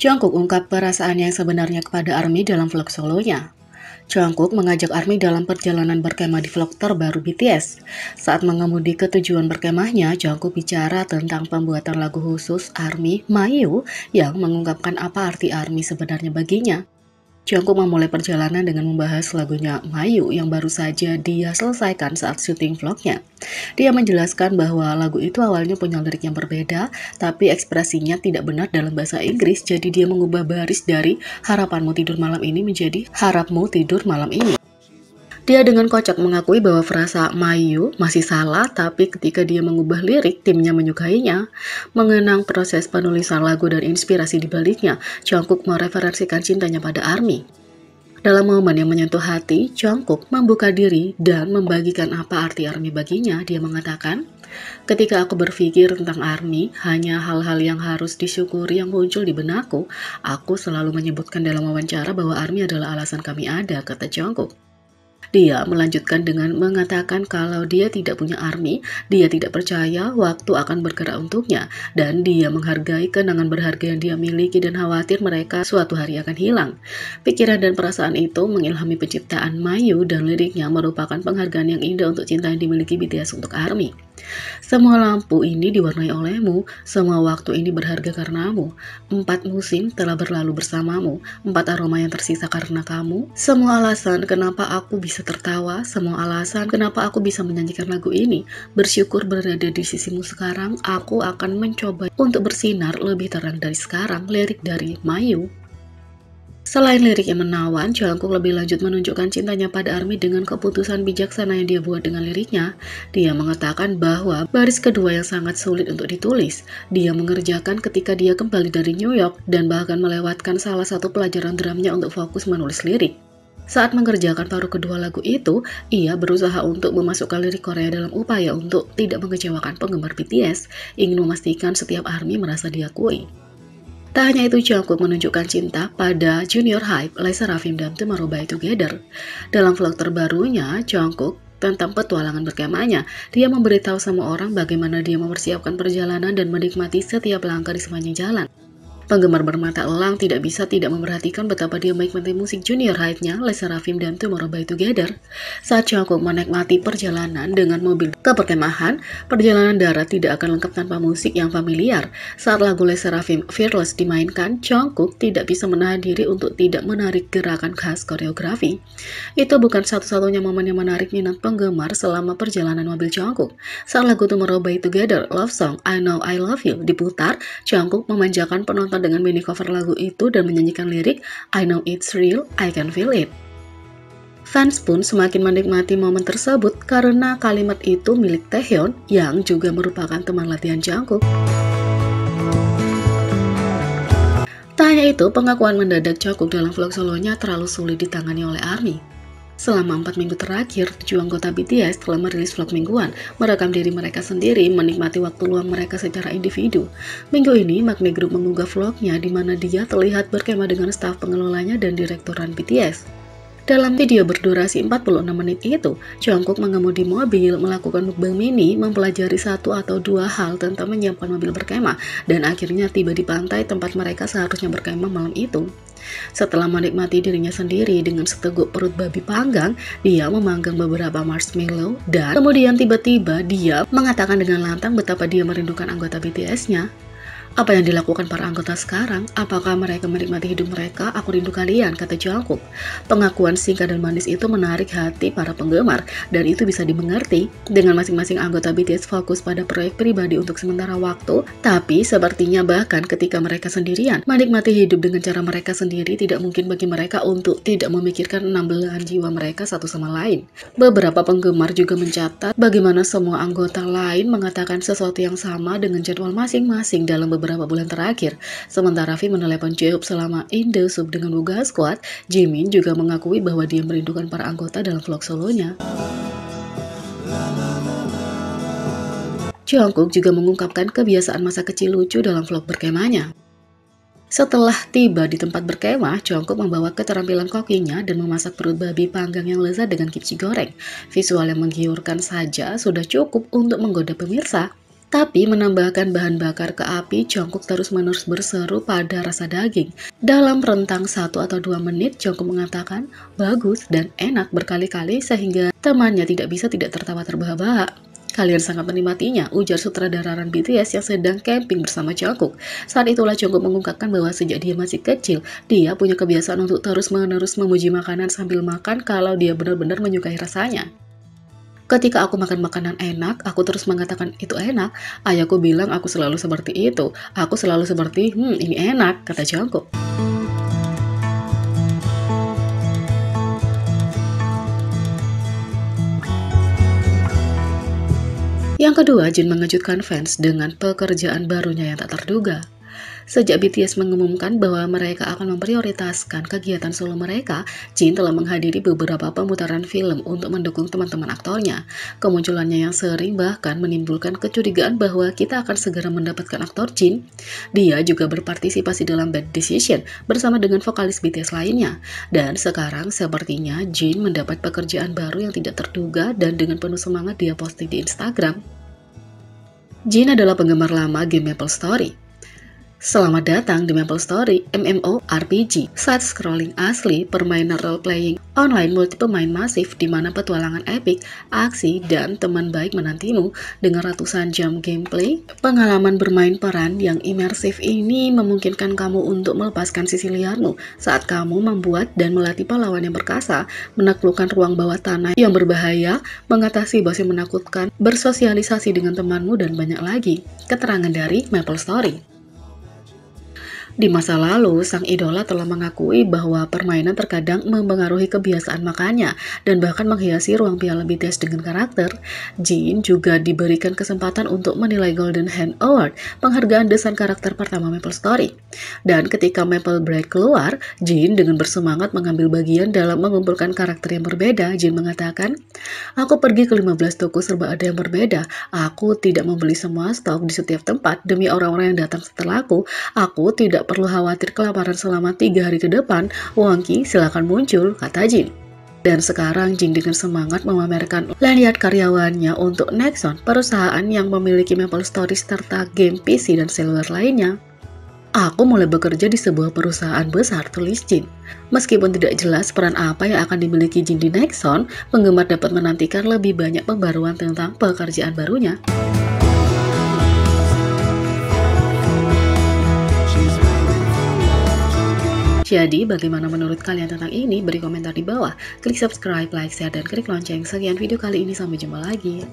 Jungkook ungkap perasaan yang sebenarnya kepada ARMY dalam vlog solonya. Jungkook mengajak ARMY dalam perjalanan berkemah di vlog terbaru BTS. Saat mengemudi ke tujuan berkemahnya, Jungkook bicara tentang pembuatan lagu khusus ARMY, Mayu, yang mengungkapkan apa arti ARMY sebenarnya baginya. Jungkook memulai perjalanan dengan membahas lagunya Mayu yang baru saja dia selesaikan saat syuting vlognya. Dia menjelaskan bahwa lagu itu awalnya punya lirik yang berbeda, tapi ekspresinya tidak benar dalam bahasa Inggris, jadi dia mengubah baris dari harapanmu tidur malam ini menjadi harapmu tidur malam ini. Dia dengan kocak mengakui bahwa frasa Mayu masih salah, tapi ketika dia mengubah lirik, timnya menyukainya. Mengenang proses penulisan lagu dan inspirasi di baliknya, Jungkook mereferensikan cintanya pada ARMY. Dalam momen yang menyentuh hati, Jungkook membuka diri dan membagikan apa arti ARMY baginya. Dia mengatakan, "Ketika aku berpikir tentang ARMY, hanya hal-hal yang harus disyukuri yang muncul di benakku. Aku selalu menyebutkan dalam wawancara bahwa ARMY adalah alasan kami ada," kata Jungkook. Dia melanjutkan dengan mengatakan kalau dia tidak punya ARMY, dia tidak percaya waktu akan bergerak untuknya, dan dia menghargai kenangan berharga yang dia miliki dan khawatir mereka suatu hari akan hilang. Pikiran dan perasaan itu mengilhami penciptaan Mayu dan liriknya merupakan penghargaan yang indah untuk cinta yang dimiliki BTS untuk ARMY. Semua lampu ini diwarnai olehmu, semua waktu ini berharga karenamu. 4 musim telah berlalu bersamamu, 4 aroma yang tersisa karena kamu. Semua alasan kenapa aku bisa tertawa, semua alasan kenapa aku bisa menyanyikan lagu ini. Bersyukur berada di sisimu sekarang, aku akan mencoba untuk bersinar lebih terang dari sekarang. Lirik dari Mayu. Selain lirik yang menawan, Jungkook lebih lanjut menunjukkan cintanya pada ARMY dengan keputusan bijaksana yang dia buat dengan liriknya. Dia mengatakan bahwa baris kedua yang sangat sulit untuk ditulis, dia mengerjakan ketika dia kembali dari New York dan bahkan melewatkan salah satu pelajaran drumnya untuk fokus menulis lirik. Saat mengerjakan paruh kedua lagu itu, ia berusaha untuk memasukkan lirik Korea dalam upaya untuk tidak mengecewakan penggemar BTS, ingin memastikan setiap ARMY merasa diakui. Tak hanya itu, Jungkook menunjukkan cinta pada Junior Hype, LE SSERAFIM, dan Tomorrow By Together. Dalam vlog terbarunya, Jungkook tentang petualangan berkemahnya, dia memberitahu semua orang bagaimana dia mempersiapkan perjalanan dan menikmati setiap langkah di sepanjang jalan. Penggemar bermata elang tidak bisa tidak memperhatikan betapa dia menikmati musik Junior Hype-nya, LE SSERAFIM, dan Tomorrow By Together. Saat Jungkook menikmati perjalanan dengan mobil ke perkemahan, perjalanan darat tidak akan lengkap tanpa musik yang familiar. Saat lagu LE SSERAFIM Fearless dimainkan, Jungkook tidak bisa menahan diri untuk tidak menarik gerakan khas koreografi. Itu bukan satu-satunya momen yang menarik minat penggemar selama perjalanan mobil Jungkook. Saat lagu Tomorrow By Together, Love Song, I Know I Love You diputar, Jungkook memanjakan penonton dengan mini cover lagu itu dan menyanyikan lirik I know it's real, I can feel it. Fans pun semakin menikmati momen tersebut karena kalimat itu milik Taehyun yang juga merupakan teman latihan Jungkook. Tak hanya itu, pengakuan mendadak Jungkook dalam vlog solonya terlalu sulit ditangani oleh ARMY. Selama 4 minggu terakhir, 7 anggota BTS telah merilis vlog mingguan, merekam diri mereka sendiri, menikmati waktu luang mereka secara individu. Minggu ini, Maknae Group mengunggah vlognya di mana dia terlihat berkemah dengan staf pengelolanya dan direktoran BTS. Dalam video berdurasi 46 menit itu, Jungkook mengemudi mobil, melakukan mukbang mini, mempelajari 1 atau 2 hal tentang menyiapkan mobil berkemah, dan akhirnya tiba di pantai tempat mereka seharusnya berkemah malam itu. Setelah menikmati dirinya sendiri dengan seteguk perut babi panggang, dia memanggang beberapa marshmallow dan kemudian tiba-tiba dia mengatakan dengan lantang betapa dia merindukan anggota BTS-nya. Apa yang dilakukan para anggota sekarang? Apakah mereka menikmati hidup mereka? Aku rindu kalian, kata Jungkook. Pengakuan singkat dan manis itu menarik hati para penggemar, dan itu bisa dimengerti dengan masing-masing anggota BTS fokus pada proyek pribadi untuk sementara waktu, tapi sepertinya bahkan ketika mereka sendirian, menikmati hidup dengan cara mereka sendiri tidak mungkin bagi mereka untuk tidak memikirkan enam belahan jiwa mereka satu sama lain. Beberapa penggemar juga mencatat bagaimana semua anggota lain mengatakan sesuatu yang sama dengan jadwal masing-masing dalam beberapa bulan terakhir. Sementara V menelepon J-Hope selama In The Soup dengan Buga Squad, Jimin juga mengakui bahwa dia merindukan para anggota dalam vlog solonya. Jungkook juga mengungkapkan kebiasaan masa kecil lucu dalam vlog berkemahnya. Setelah tiba di tempat berkemah, Jungkook membawa keterampilan kokinya dan memasak perut babi panggang yang lezat dengan kimchi goreng. Visual yang menggiurkan saja sudah cukup untuk menggoda pemirsa. Tapi menambahkan bahan bakar ke api, Jungkook terus-menerus berseru pada rasa daging. Dalam rentang 1 atau 2 menit, Jungkook mengatakan bagus dan enak berkali-kali sehingga temannya tidak bisa tidak tertawa terbahak-bahak. Kalian sangat menikmatinya, ujar sutradara BTS yang sedang camping bersama Jungkook. Saat itulah Jungkook mengungkapkan bahwa sejak dia masih kecil, dia punya kebiasaan untuk terus-menerus memuji makanan sambil makan kalau dia benar-benar menyukai rasanya. Ketika aku makan makanan enak, aku terus mengatakan itu enak. Ayahku bilang aku selalu seperti itu. Aku selalu seperti, ini enak, kata Jungkook. Yang kedua, Jin mengejutkan fans dengan pekerjaan barunya yang tak terduga. Sejak BTS mengumumkan bahwa mereka akan memprioritaskan kegiatan solo mereka, Jin telah menghadiri beberapa pemutaran film untuk mendukung teman-teman aktornya. Kemunculannya yang sering bahkan menimbulkan kecurigaan bahwa kita akan segera mendapatkan aktor Jin. Dia juga berpartisipasi dalam Bad Decision bersama dengan vokalis BTS lainnya. Dan sekarang sepertinya Jin mendapat pekerjaan baru yang tidak terduga dan dengan penuh semangat dia posting di Instagram. Jin adalah penggemar lama game MapleStory. Selamat datang di MapleStory MMORPG. Saat scrolling asli, permainan role-playing online multi-pemain masif di mana petualangan epic, aksi, dan teman baik menantimu dengan ratusan jam gameplay. Pengalaman bermain peran yang imersif ini memungkinkan kamu untuk melepaskan sisi liarmu saat kamu membuat dan melatih pahlawan yang perkasa, menaklukkan ruang bawah tanah yang berbahaya, mengatasi bos yang menakutkan, bersosialisasi dengan temanmu, dan banyak lagi. Keterangan dari MapleStory. Di masa lalu, sang idola telah mengakui bahwa permainan terkadang mempengaruhi kebiasaan makannya dan bahkan menghiasi ruang piala BTS dengan karakter. Jin juga diberikan kesempatan untuk menilai Golden Hand Award, penghargaan desain karakter pertama MapleStory. Dan ketika Maple Break keluar, Jin dengan bersemangat mengambil bagian dalam mengumpulkan karakter yang berbeda. Jin mengatakan, "Aku pergi ke 15 toko serba ada yang berbeda. Aku tidak membeli semua stok di setiap tempat demi orang-orang yang datang setelahku. Aku tidak perlu khawatir kelaparan selama 3 hari ke depan. Wonky, silakan muncul," kata Jin. Dan sekarang Jin dengan semangat memamerkan lanyard karyawannya untuk Nexon, perusahaan yang memiliki MapleStory serta game PC dan seluler lainnya. "Aku mulai bekerja di sebuah perusahaan besar," tulis Jin. Meskipun tidak jelas peran apa yang akan dimiliki Jin di Nexon, penggemar dapat menantikan lebih banyak pembaruan tentang pekerjaan barunya. Jadi, bagaimana menurut kalian tentang ini? Beri komentar di bawah. Klik subscribe, like, share, dan klik lonceng. Sekian video kali ini, sampai jumpa lagi.